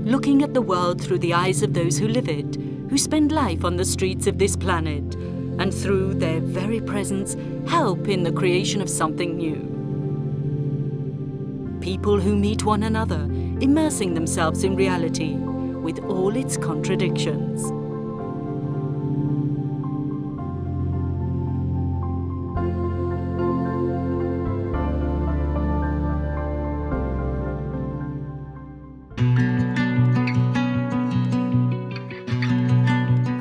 Looking at the world through the eyes of those who live it, who spend life on the streets of this planet, and through their very presence help in the creation of something new. People who meet one another, immersing themselves in reality, with all its contradictions.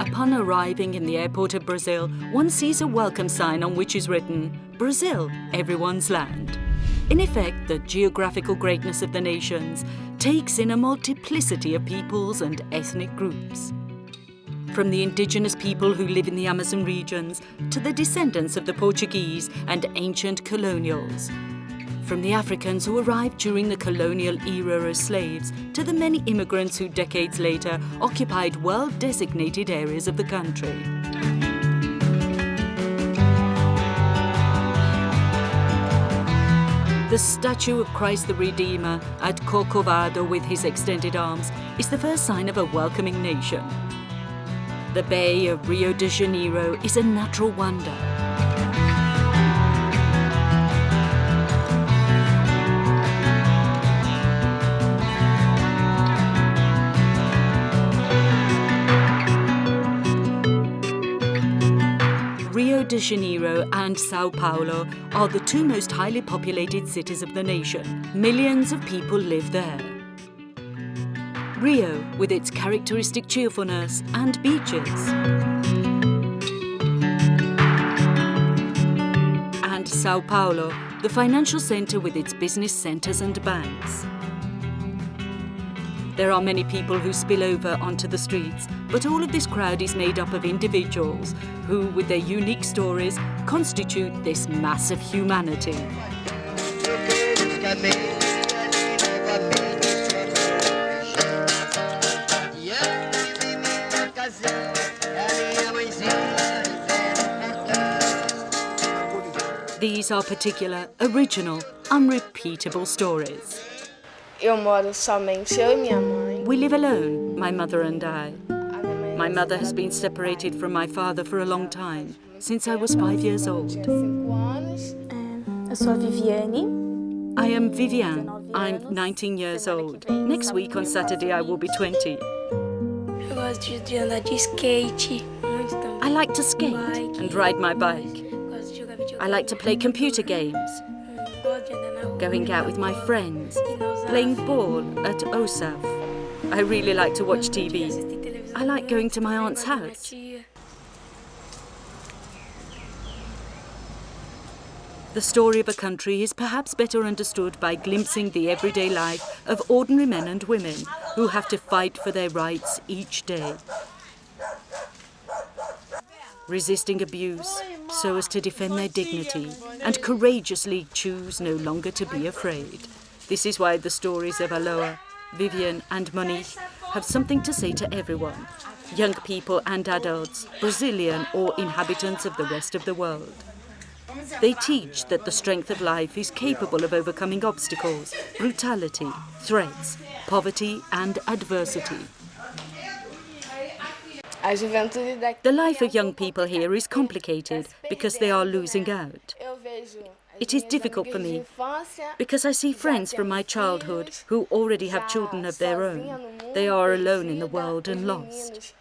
Upon arriving in the airport of Brazil, one sees a welcome sign on which is written, "Brazil, everyone's land." In effect, the geographical greatness of the nations takes in a multiplicity of peoples and ethnic groups. From the indigenous people who live in the Amazon regions to the descendants of the Portuguese and ancient colonials. From the Africans who arrived during the colonial era as slaves to the many immigrants who decades later occupied well-designated areas of the country. The statue of Christ the Redeemer at Corcovado with his extended arms is the first sign of a welcoming nation. The Bay of Rio de Janeiro is a natural wonder. Rio de Janeiro and Sao Paulo are the two most highly populated cities of the nation. Millions of people live there. Rio, with its characteristic cheerfulness and beaches. And Sao Paulo, the financial centre with its business centres and banks. There are many people who spill over onto the streets, but all of this crowd is made up of individuals who, with their unique stories, constitute this mass of humanity. These are particular, original, unrepeatable stories. Eu moro somente eu e minha mãe. We live alone, my mother and I. My mother has been separated from my father for a long time, since I was 5 years old. Eu sou a Viviane. I am Viviane. I'm 19 years old. Next week on Saturday I will be 20. Eu gosto de andar de skate muito também. I like to skate and ride my bike. Gosto de jogar videogame. I like to play computer games, Gosto de andar na rua. going out with my friends, playing ball at OSAF. I really like to watch TV. I like going to my aunt's house. The story of a country is perhaps better understood by glimpsing the everyday life of ordinary men and women who have to fight for their rights each day. Resisting abuse so as to defend their dignity and courageously choose no longer to be afraid. This is why the stories of Aloà, Viviane and Monique have something to say to everyone, young people and adults, Brazilian or inhabitants of the rest of the world. They teach that the strength of life is capable of overcoming obstacles, brutality, threats, poverty and adversity. The life of young people here is complicated because they are losing out. It is difficult for me because I see friends from my childhood who already have children of their own. They are alone in the world and lost.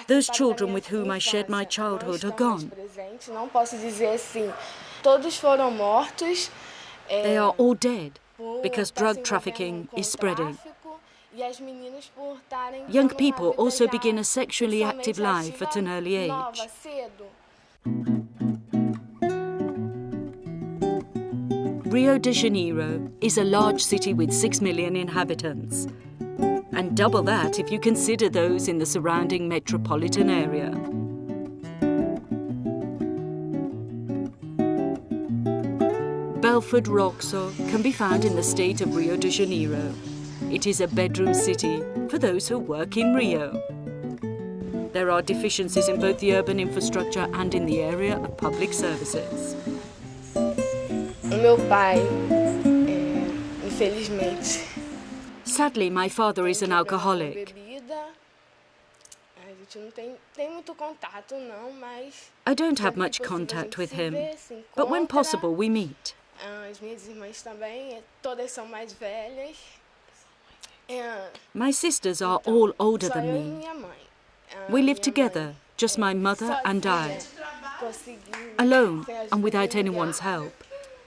Those children with whom I shared my childhood are gone. They are all dead because drug trafficking is spreading. Young people also begin a sexually active life at an early age. Rio de Janeiro is a large city with 6 million inhabitants, and double that if you consider those in the surrounding metropolitan area. Belford Roxo can be found in the state of Rio de Janeiro. It is a bedroom city for those who work in Rio. There are deficiencies in both the urban infrastructure and in the area of public services. O meu pai infelizmente. Sadly, my father is an alcoholic. A gente não tem muito contato, não, mas I don't have much contact with him, but when possible we meet. As minhas irmãs também, todas são mais velhas. My sisters are all older Só than eu e me. minha mãe. We live together, just my mother and I, alone and without anyone's help.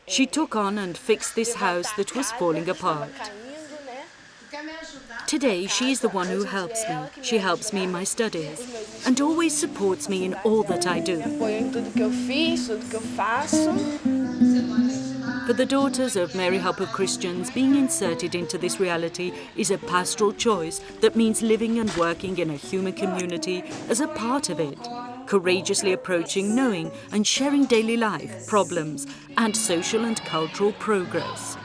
She took on and fixed this house that was falling apart. Today, she is the one who helps me. She helps me in my studies and always supports me in all that I do. Apoio em tudo que eu fiz, tudo que eu faço. For the Daughters of Mary Help of Christians, being inserted into this reality is a pastoral choice that means living and working in a human community as a part of it, courageously approaching, knowing and sharing daily life, problems and social and cultural progress.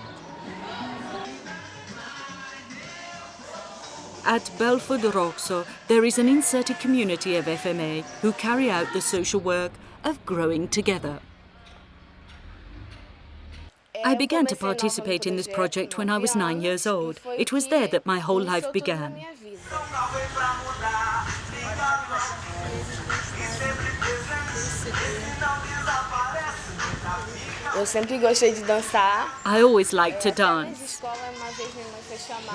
At Belford Roxo, there is an inserted community of FMA who carry out the social work of growing together. I began to participate in this project when I was 9 years old. It was there that my whole life began. Eu sempre gostei de dançar. I always liked to dance.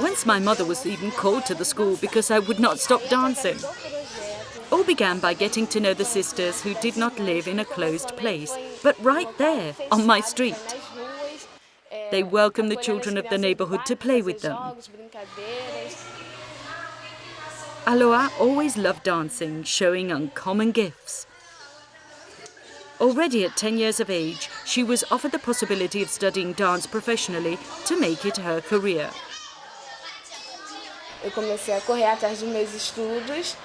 Once my mother was even called to the school because I would not stop dancing. All began by getting to know the sisters who did not live in a closed place, but right there, on my street. They welcomed the children of the neighborhood to play with them. Aloà always loved dancing, showing uncommon gifts. Already at 10 years of age, she was offered the possibility of studying dance professionally to make it her career. Eu comecei a correr atrás dos meus estudos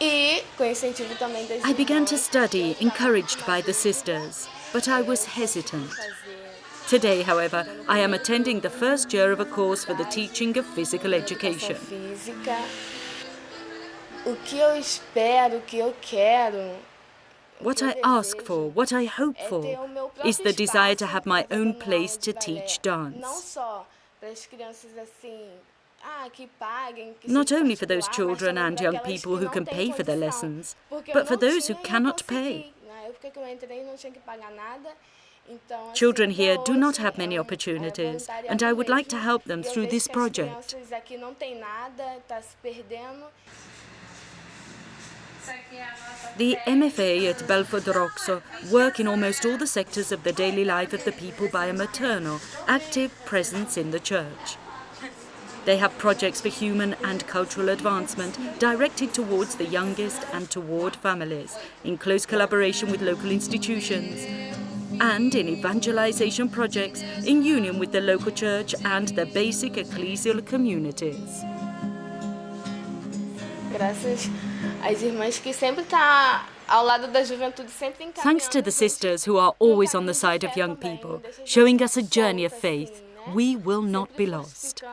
e com incentivo também das I began to irmãs. study, encouraged by the sisters, but I was hesitant. Today, however, I am attending the first year of a course for the teaching of physical education. Física. O que eu espero, o que eu quero. What I ask for, what I hope for, is the desire to have my own place to teach Não dance. só para as crianças assim, que paguem, que Not se only for those particular, mas children também and para young aquelas people que who não can têm pay for their condição. lessons, Porque eu but for não those who tinha e cannot consegui. pay. Na época que eu entrei, não tinha que pagar nada. Então, assim, Children here até do not hoje, have many é opportunities, voluntariado and I would like to mesmo. help them E eu through vejo this que as project. crianças aqui não tem nada, tá se perdendo. The MFA at Belford Roxo work in almost all the sectors of the daily life of the people by a maternal, active presence in the church. They have projects for human and cultural advancement directed towards the youngest and toward families, in close collaboration with local institutions, and in evangelization projects in union with the local church and the basic ecclesial communities. Graças às irmãs que sempre tá ao lado da juventude, sempre encaminhando. Thanks to the sisters who are always on the side of young people, showing us a journey of faith, we will not be lost.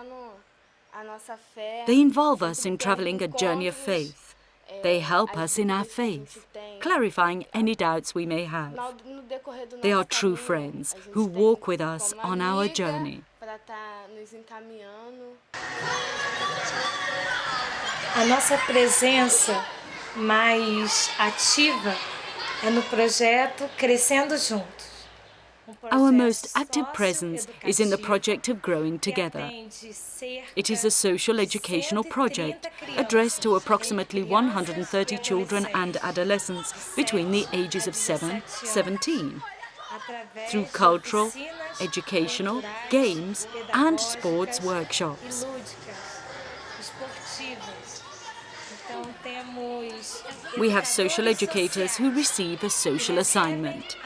They involve us in travelling a journey of faith. They help us in our faith, clarifying any doubts we may have. They are true friends who walk with us on our journey. A nossa presença mais ativa é no projeto Crescendo Juntos. Our most active presence is in the project of Growing Together. It is a social educational project addressed to approximately 130 children and adolescents between the ages of 7-17, through cultural, educational, games and sports workshops. We have social educators who receive a social assignment.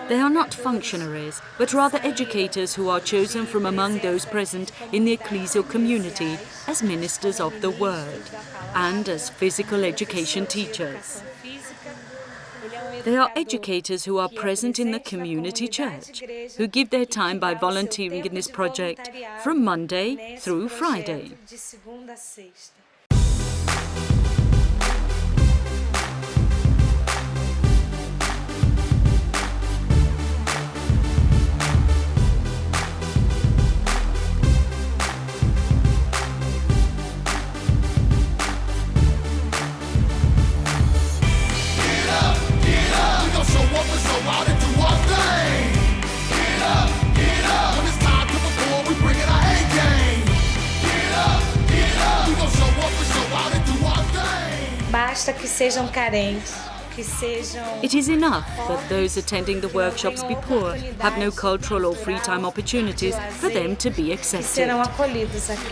They are not functionaries, but rather educators who are chosen from among those present in the ecclesial community as ministers of the Word and as physical education teachers. They are educators who are present in the community church, who give their time by volunteering in this project from Monday through Friday. basta que sejam carentes, que sejam... It is enough that those attending the workshops be poor, have no cultural or free time opportunities for them to be que accepted. serão acolhidos aqui.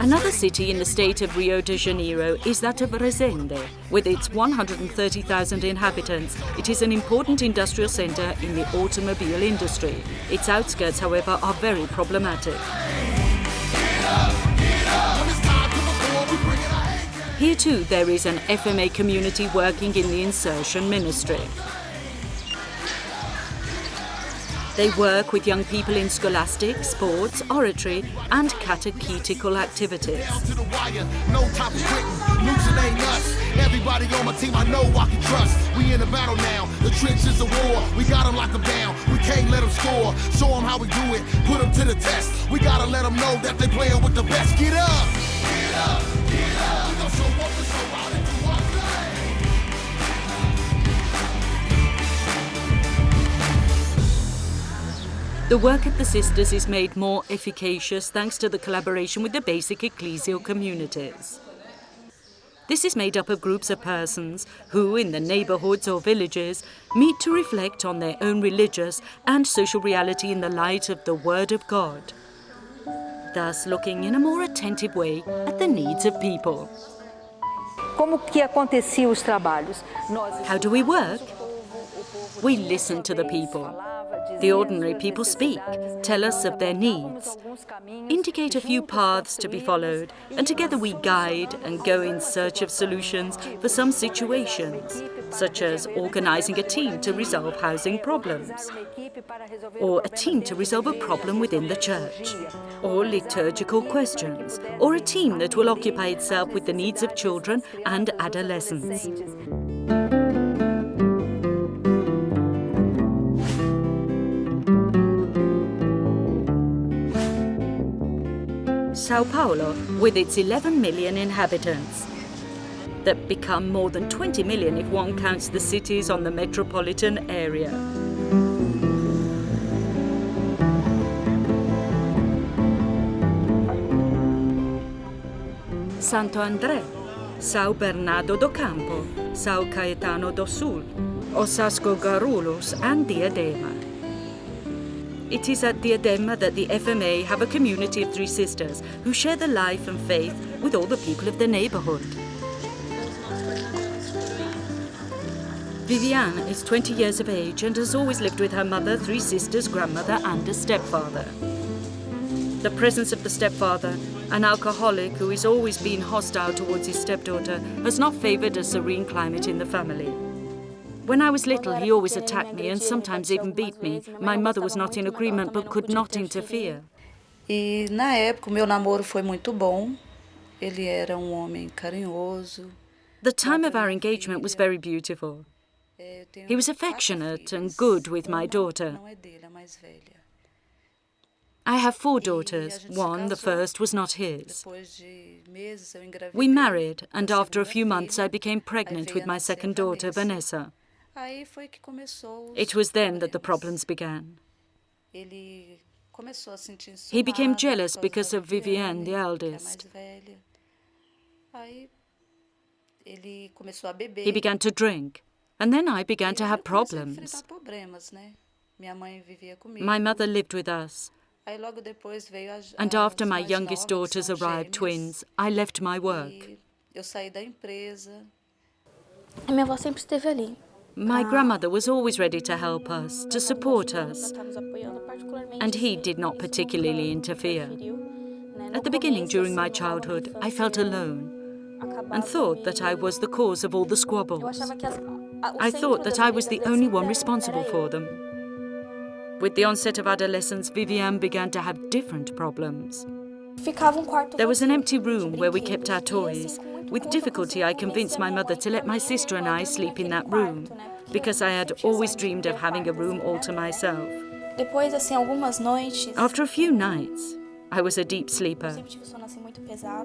Another city in the state of Rio de Janeiro is that of Resende. With its 130,000 inhabitants, it is an important industrial centre in the automobile industry. Its outskirts, however, are very problematic. Here too there is an FMA community working in the insertion ministry. They work with young people in scholastic, sports, oratory and catechetical activities. Everybody on my team I know I can trust. We in the battle now, the trenches of war. We gotta lock them down, we can't let them score. Show them how we do it, put them to the test. We gotta let them know that they playing with the best. Get up! Get up! Get up! We gon' show up and show out and do our thing. The work of the sisters is made more efficacious thanks to the collaboration with the basic ecclesial communities. This is made up of groups of persons who, in the neighbourhoods or villages, meet to reflect on their own religious and social reality in the light of the Word of God, thus looking in a more attentive way at the needs of people. Como que aconteciam os trabalhos? How do we work? We listen to the people. The ordinary people speak, tell us of their needs, indicate a few paths to be followed, and together we guide and go in search of solutions for some situations, such as organising a team to resolve housing problems, or a team to resolve a problem within the church, or liturgical questions, or a team that will occupy itself with the needs of children and adolescents. Sao Paulo, with its 11 million inhabitants, that become more than 20 million if one counts the cities on the metropolitan area. Santo André, São Bernardo do Campo, São Caetano do Sul, Osasco Guarulhos and Diadema. It is at Diadema that the FMA have a community of 3 sisters who share the life and faith with all the people of the neighbourhood. Viviane is 20 years of age and has always lived with her mother, 3 sisters, grandmother and a stepfather. The presence of the stepfather, an alcoholic who has always been hostile towards his stepdaughter, has not favoured a serene climate in the family. When I was little, he always attacked me and sometimes even beat me. My mother was not in agreement but could not interfere. E na época o meu namoro foi muito bom. Ele era homem carinhoso. The time of our engagement was very beautiful. He was affectionate and good with my daughter. I have 4 daughters. One, the first, was not his. We married, and after a few months I became pregnant with my second daughter, Vanessa. It was then that the problems began. He became jealous because of Viviane, the eldest. He began to drink, and then I began to have problems. My mother lived with us, and after my youngest daughters arrived, twins, I left my work. Minha avó sempre esteve ali. My grandmother was always ready to help us, to support us, and he did not particularly interfere. At the beginning, during my childhood, I felt alone and thought that I was the cause of all the squabbles. I thought that I was the only one responsible for them. With the onset of adolescence, Viviane began to have different problems. There was an empty room where we kept our toys. With difficulty, I convinced my mother to let my sister and I sleep in that room, because I had always dreamed of having a room all to myself. After a few nights, I was a deep sleeper.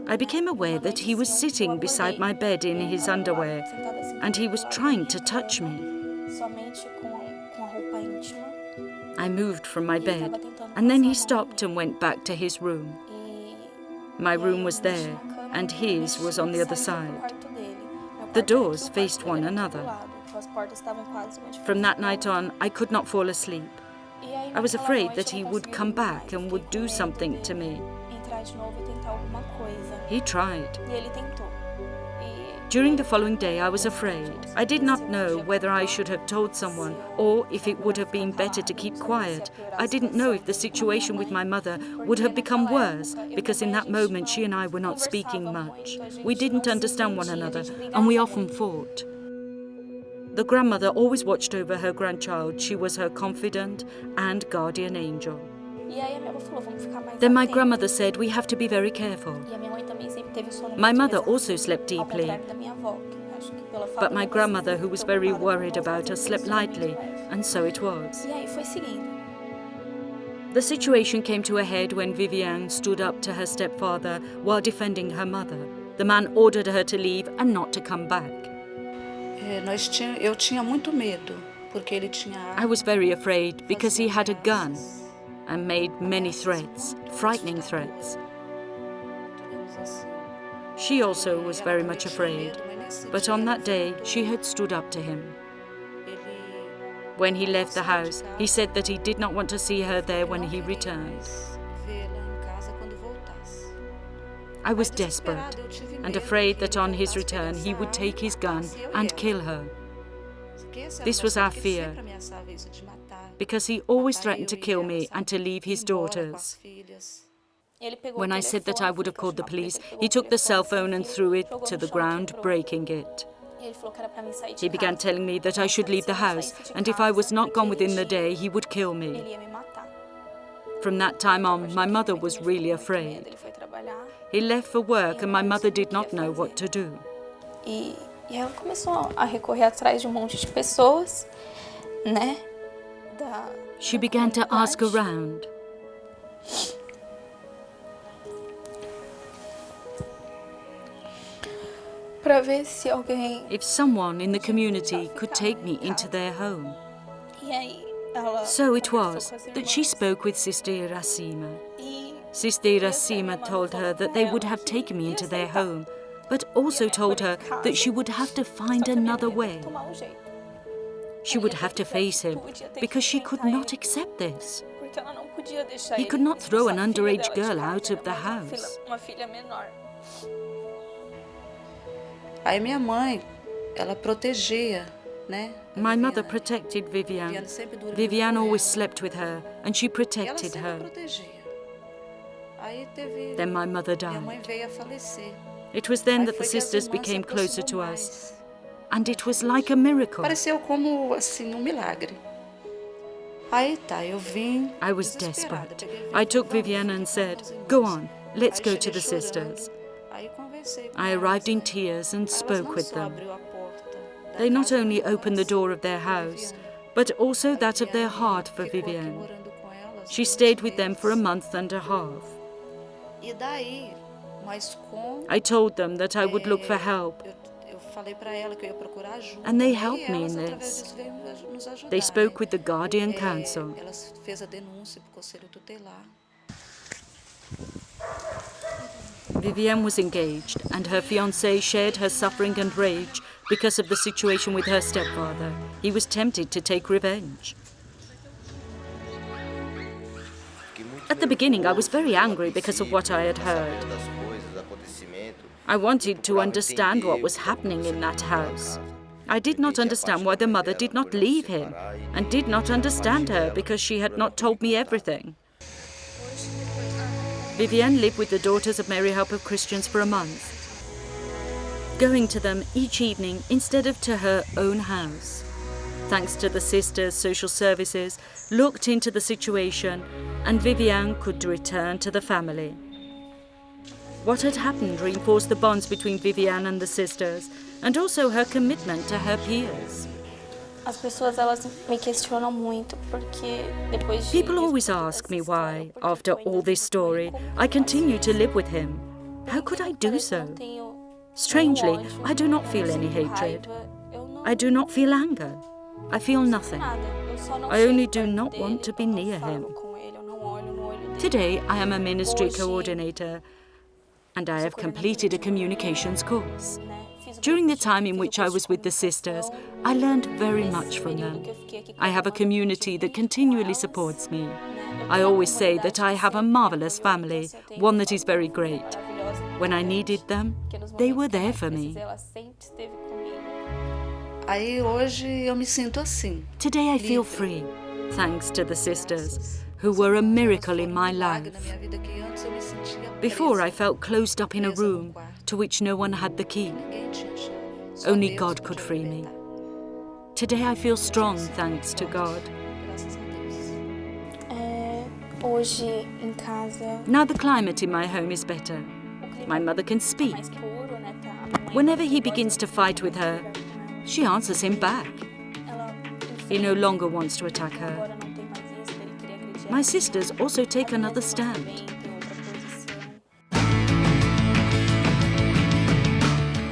I became aware that he was sitting beside my bed in his underwear, and he was trying to touch me. I moved from my bed, and then he stopped and went back to his room. My room was there, and his was on the other side. The doors faced one another. From that night on, I could not fall asleep. I was afraid that he would come back and would do something to me. He tried. During the following day, I was afraid. I did not know whether I should have told someone or if it would have been better to keep quiet. I didn't know if the situation with my mother would have become worse, because in that moment she and I were not speaking much. We didn't understand one another, and we often fought. The grandmother always watched over her grandchild. She was her confidant and guardian angel. Then my grandmother said, we have to be very careful. My mother also slept deeply, but my grandmother, who was very worried about us, slept lightly, and so it was. The situation came to a head when Viviane stood up to her stepfather while defending her mother. The man ordered her to leave and not to come back. Eu tinha muito medo, porque ele tinha... I was very afraid because he had a gun and made many threats, frightening threats. She also was very much afraid, but on that day she had stood up to him. When he left the house, he said that he did not want to see her there when he returned. I was desperate and afraid that on his return he would take his gun and kill her. This was our fear, because he always threatened to kill me and to leave his daughters. When I said that I would have called the police, he took the cell phone and threw it to the ground, breaking it. He began telling me that I should leave the house, and if I was not gone within the day, he would kill me. From that time on, my mother was really afraid. He left for work, and my mother did not know what to do. E ela começou a recorrer atrás de monte de pessoas, né? She began to ask around. Para ver se alguém... If someone in the community could take me into their home. E aí, ela... So it was that she spoke with Sister Iracema. Sister Iracema told her that they would have taken me into their home, but also told her that she would have to find another way. She would have to face him, because she could not accept this. He could not throw an underage girl out of the house. Aí minha mãe, ela protegia, né? My mother protected Viviane. Viviane always slept with her, and she protected her. Then my mother died. It was then that the sisters became closer to us, and it was like a miracle. Pareceu como assim milagre. Aí tá, eu vim. I was desperate. I took Viviane and said, "Go on, let's go to the sisters." I arrived in tears and spoke with them. They not only opened the door of their house, but also that of their heart for Viviane. She stayed with them for a month and a half. I told them that I would look for help, and they helped me in this. They spoke with the Guardian Council. Viviane was engaged, and her fiancé shared her suffering and rage because of the situation with her stepfather. He was tempted to take revenge. At the beginning, I was very angry because of what I had heard. I wanted to understand what was happening in that house. I did not understand why the mother did not leave him, and did not understand her because she had not told me everything. Viviane lived with the Daughters of Mary Help of Christians for a month, going to them each evening instead of to her own house. Thanks to the sisters, social services looked into the situation, and Viviane could return to the family. What had happened reinforced the bonds between Viviane and the sisters, and also her commitment to her peers. As pessoas, elas me questionam muito, porque depois de... People always ask me why, after all this story, I continue to live with him. How could I do so? Strangely, I do not feel any hatred. I do not feel anger. I feel nothing. I only do not want to be near him. Today, I am a ministry coordinator. and I have completed a communications course. During the time in which I was with the sisters, I learned very much from them. I have a community that continually supports me. I always say that I have a marvelous family, one that is very great. When I needed them, they were there for me. Aí hoje eu me sinto assim. Today I feel free, thanks to the sisters, who were a miracle in my life. Before, I felt closed up in a room to which no one had the key. Only God could free me. Today I feel strong, thanks to God. Hoje em casa, Now the climate in my home is better. My mother can speak. Whenever he begins to fight with her, she answers him back. He no longer wants to attack her. My sisters also take another stand.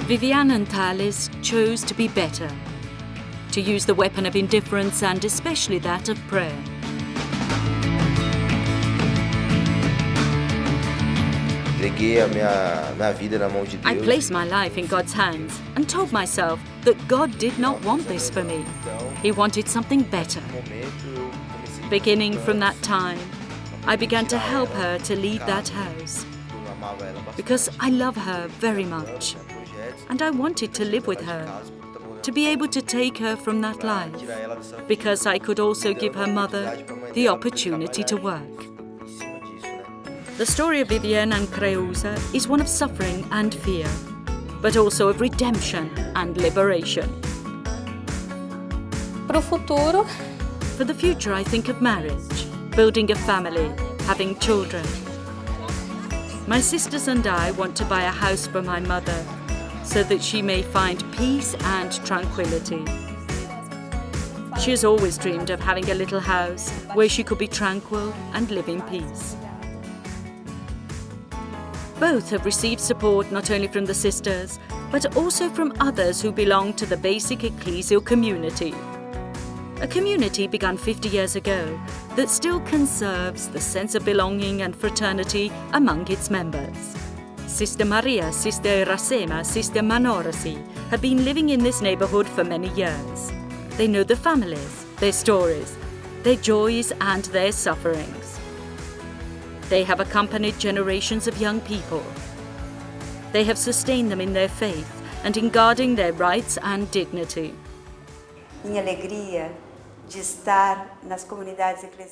Viviane and Thales chose to be better, to use the weapon of indifference and especially that of prayer. I placed my life in God's hands and told myself that God did not want this for me. He wanted something better. Beginning from that time, I began to help her to leave that house because I love her very much and I wanted to live with her, to be able to take her from that life because I could also give her mother the opportunity to work. The story of Viviane and Creusa is one of suffering and fear, but also of redemption and liberation. pro futuro, For the future, I think of marriage, building a family, having children. My sisters and I want to buy a house for my mother so that she may find peace and tranquility. She has always dreamed of having a little house where she could be tranquil and live in peace. Both have received support not only from the sisters, but also from others who belong to the basic ecclesial community. A community begun 50 years ago that still conserves the sense of belonging and fraternity among its members. Sister Maria, Sister Iracema, Sister Manorasi have been living in this neighborhood for many years. They know the families, their stories, their joys and their sufferings. They have accompanied generations of young people. They have sustained them in their faith and in guarding their rights and dignity.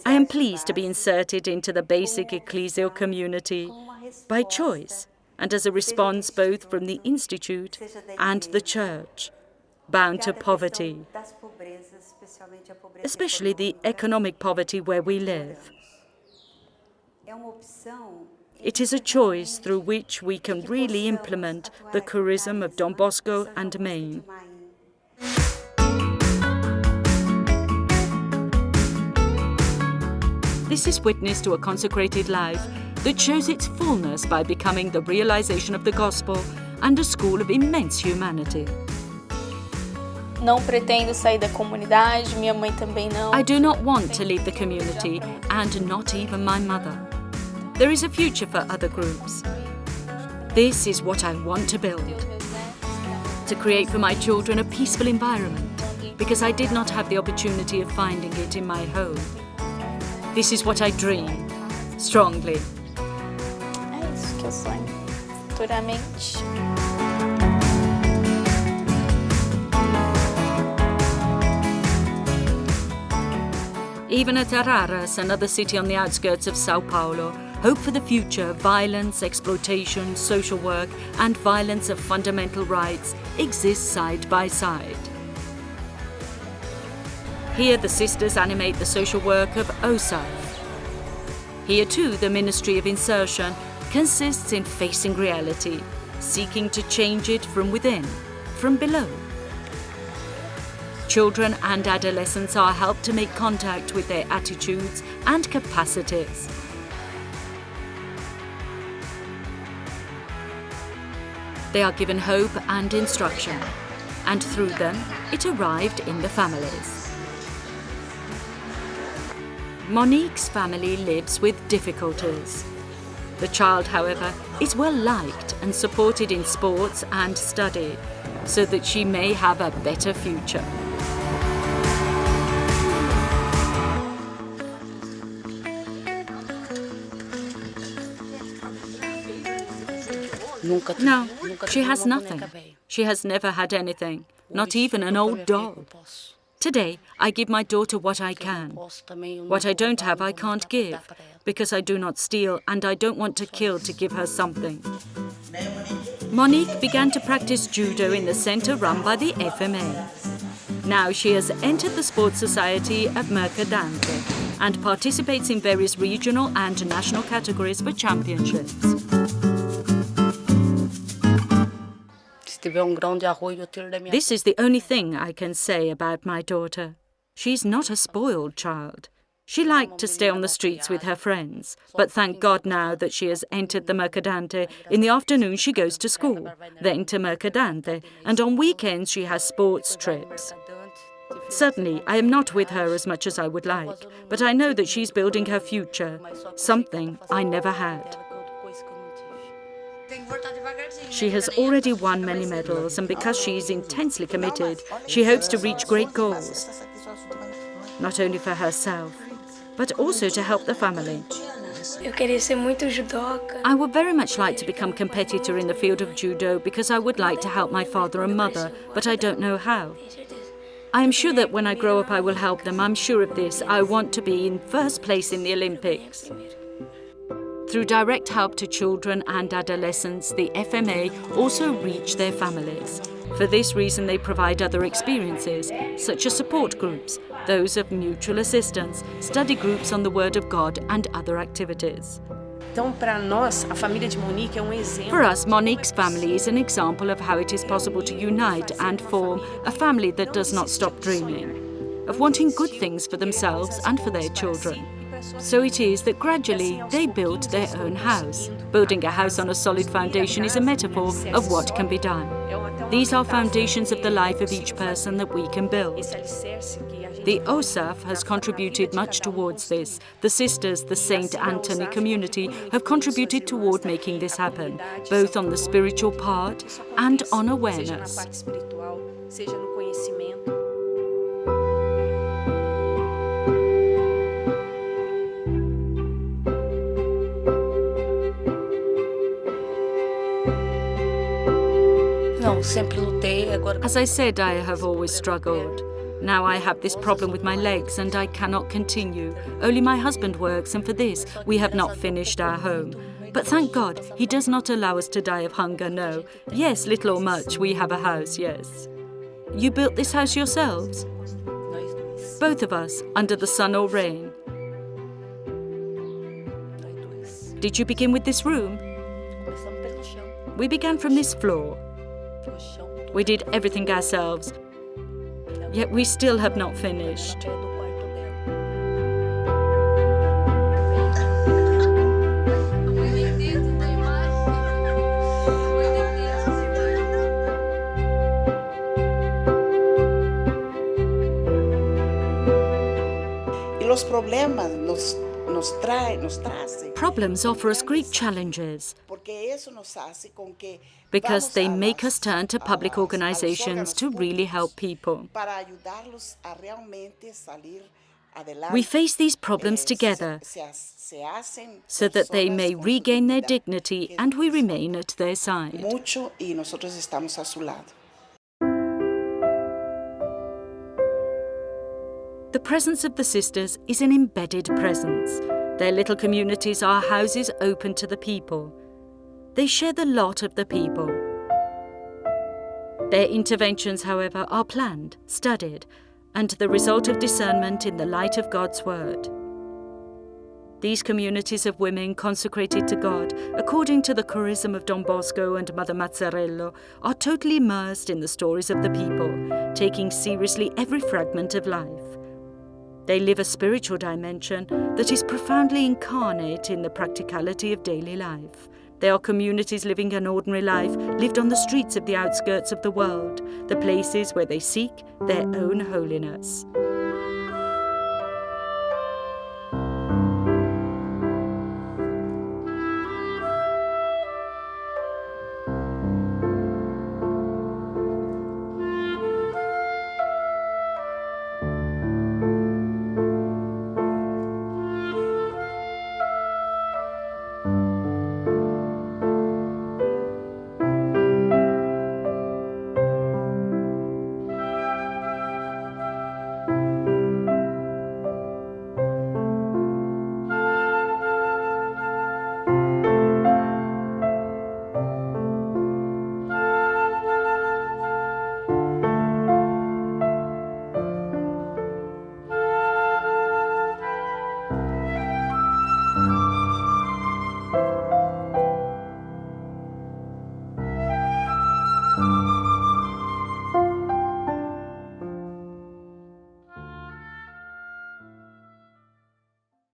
I am pleased to be inserted into the basic ecclesial community by choice and as a response both from the Institute and the Church, bound to poverty, especially the economic poverty where we live. It is a choice through which we can really implement the charism of Don Bosco and Maine. This is witness to a consecrated life that shows its fullness by becoming the realization of the gospel and a school of immense humanity. não pretendo sair da comunidade, minha mãe também não. I do not want to leave the community, and not even my mother. There is a future for other groups. This is what I want to build. To create for my children a peaceful environment, because I did not have the opportunity of finding it in my home. This is what I dream, strongly. É isso que eu sonho, futuramente. Even at Araras, another city on the outskirts of Sao Paulo, hope for the future, violence, exploitation, social work, and violence of fundamental rights exist side by side. Here the sisters animate the social work of OSAF. Here too the ministry of insertion consists in facing reality, seeking to change it from within, from below. Children and adolescents are helped to make contact with their attitudes and capacities. They are given hope and instruction, and through them, it arrived in the families. Monique's family lives with difficulties. The child, however, is well liked and supported in sports and study, so that she may have a better future. No, she has nothing. She has never had anything, not even an old doll. Today, I give my daughter what I can. What I don't have, I can't give, because I do not steal and I don't want to kill to give her something. Monique began to practice judo in the centre run by the FMA. Now she has entered the Sports Society of Mercadante and participates in various regional and national categories for championships. This is the only thing I can say about my daughter. She's not a spoiled child. She liked to stay on the streets with her friends, but thank God now that she has entered the Mercadante. In the afternoon she goes to school, then to Mercadante, and on weekends she has sports trips. Certainly, I am not with her as much as I would like, but I know that she's building her future, something I never had. She has already won many medals, and because she is intensely committed, she hopes to reach great goals, not only for herself, but also to help the family. I would very much like to become a competitor in the field of judo because I would like to help my father and mother, but I don't know how. I am sure that when I grow up I will help them. I'm sure of this. I want to be in first place in the Olympics. Through direct help to children and adolescents, the FMA also reach their families. For this reason, they provide other experiences, such as support groups, those of mutual assistance, study groups on the Word of God, and other activities. For us, Monique's family is an example of how it is possible to unite and form a family that does not stop dreaming, of wanting good things for themselves and for their children. So it is that gradually they built their own house. Building a house on a solid foundation is a metaphor of what can be done. These are foundations of the life of each person that we can build. The OSAF has contributed much towards this. The sisters, the St. Anthony community, have contributed toward making this happen, both on the spiritual part and on awareness. As I said, I have always struggled. Now I have this problem with my legs and I cannot continue. Only my husband works, and for this we have not finished our home. But thank God, he does not allow us to die of hunger, no. Yes, little or much, we have a house, yes. You built this house yourselves? Both of us, under the sun or rain. Did you begin with this room? We began from this floor. We did everything ourselves, yet we still have not finished. Problems offer us great challenges because they make us turn to public organizations to really help people. We face these problems together so that they may regain their dignity and we remain at their side. The presence of the sisters is an embedded presence. Their little communities are houses open to the people. They share the lot of the people. Their interventions, however, are planned, studied, and the result of discernment in the light of God's Word. These communities of women consecrated to God, according to the charism of Don Bosco and Mother Mazzarello, are totally immersed in the stories of the people, taking seriously every fragment of life. They live a spiritual dimension that is profoundly incarnate in the practicality of daily life. They are communities living an ordinary life, lived on the streets of the outskirts of the world, the places where they seek their own holiness.